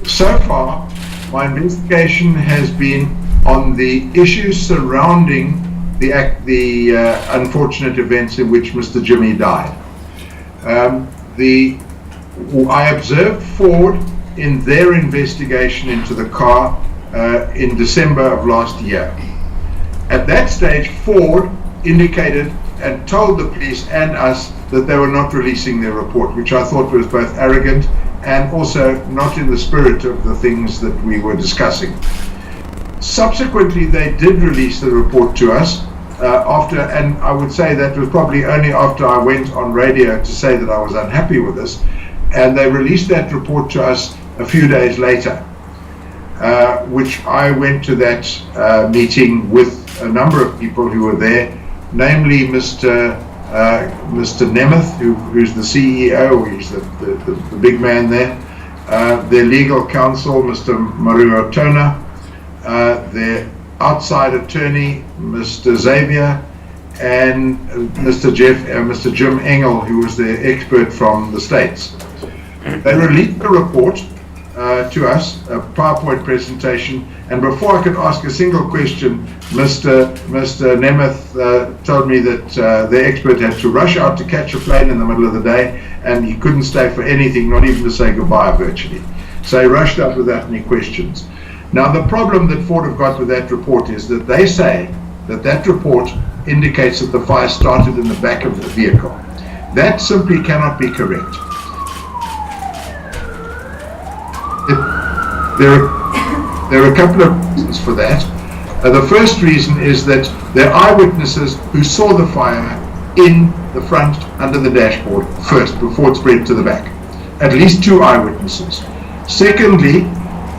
So far, my investigation has been on the issues surrounding the unfortunate events in which Mr. Jimmy died. I observed Ford in their investigation into the car in December of last year. At that stage, Ford indicated and told the police and us that they were not releasing their report, which I thought was both arrogant and also not in the spirit of the things that we were discussing. Subsequently, they did release the report to us and I would say that was probably only after I went on radio to say that I was unhappy with this, and they released that report to us a few days later, which I went to that meeting with a number of people who were there, namely Mr. Nemeth, who's the CEO, he's the big man there, their legal counsel, Mr. Mario Tona, their outside attorney, Mr. Xavier, and Mr. Jim Engel, who was the expert from the States. They released the report to us, a PowerPoint presentation, and before I could ask a single question, Mr. Nemeth told me that the expert had to rush out to catch a plane in the middle of the day, and he couldn't stay for anything, not even to say goodbye virtually. So he rushed out without any questions. Now the problem that Ford have got with that report is that they say that report indicates that the fire started in the back of the vehicle. That simply cannot be correct. There are a couple of reasons for that. The first reason is that there are eyewitnesses who saw the fire in the front under the dashboard first, before it spread to the back. At least 2 eyewitnesses. Secondly,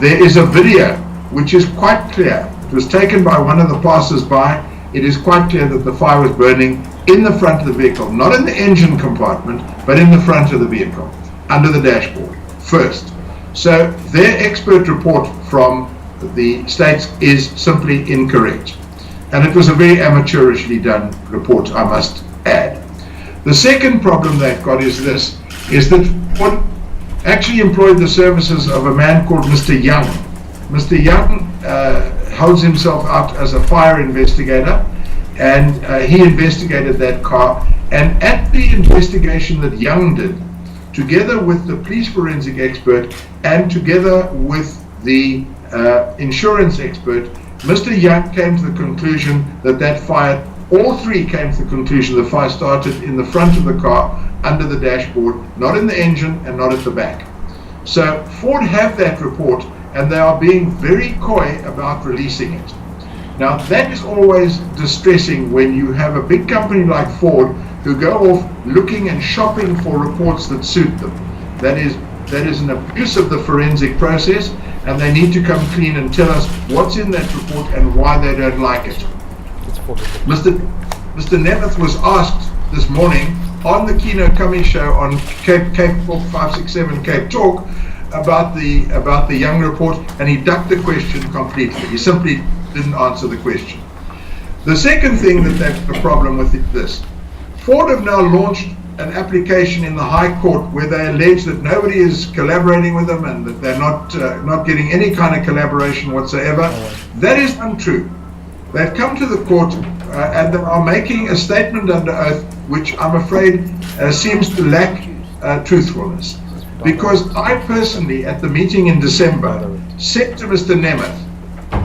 there is a video which is quite clear. It was taken by one of the passers-by. It is quite clear that the fire was burning in the front of the vehicle, not in the engine compartment, but in the front of the vehicle, under the dashboard, first. So their expert report from the States is simply incorrect. And it was a very amateurishly done report, I must add. The second problem they've got is this, is that Ford actually employed the services of a man called Mr. Young. Mr. Young holds himself out as a fire investigator, and he investigated that car. And at the investigation that Young did, together with the police forensic expert and together with the insurance expert, Mr. Young came to the conclusion that fire, all 3 came to the conclusion the fire started in the front of the car, under the dashboard, not in the engine and not at the back. So Ford have that report, and they are being very coy about releasing it. Now that is always distressing when you have a big company like Ford who go off looking and shopping for reports that suit them. That is an abuse of the forensic process, and they need to come clean and tell us what's in that report and why they don't like it. Mr. Nemeth was asked this morning on the Kino Kumi show on Cape Talk 567 Cape Talk about the Young report, and he ducked the question completely. He simply didn't answer the question. The second thing that they've got a problem with is this. Ford have now launched an application in the High Court where they allege that nobody is collaborating with them and that they're not getting any kind of collaboration whatsoever. That is untrue. They've come to the court and they are making a statement under oath which I'm afraid seems to lack truthfulness. Because I personally, at the meeting in December, said to Mr. Nemeth,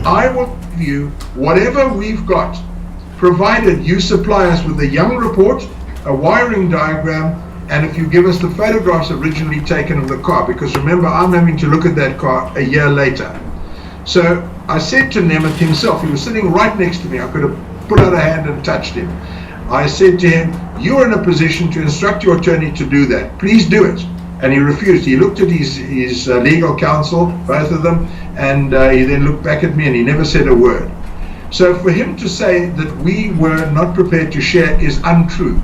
I will give you whatever we've got, provided you supply us with a Young report, a wiring diagram, and if you give us the photographs originally taken of the car, because remember, I'm having to look at that car a year later. So I said to Nemeth himself, he was sitting right next to me, I could have put out a hand and touched him. I said to him, you're in a position to instruct your attorney to do that. Please do it. And he refused. He looked at his legal counsel, both of them, and he then looked back at me and he never said a word. So for him to say that we were not prepared to share is untrue.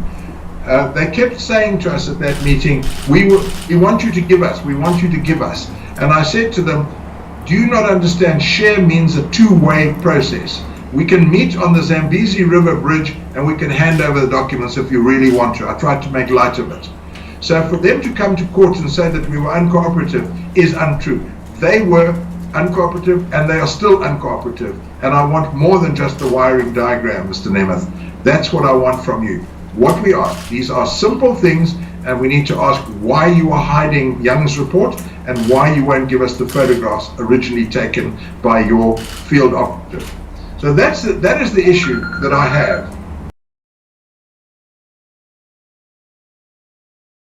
They kept saying to us at that meeting, we want you to give us, we want you to give us. And I said to them, do you not understand share means a two-way process? We can meet on the Zambezi River Bridge and we can hand over the documents if you really want to. I tried to make light of it. So for them to come to court and say that we were uncooperative is untrue. They were uncooperative, and they are still uncooperative. And I want more than just the wiring diagram, Mr. Nemeth. That's what I want from you. What we are. These are simple things, and we need to ask why you are hiding Young's report and why you won't give us the photographs originally taken by your field operative. So that is the issue that I have.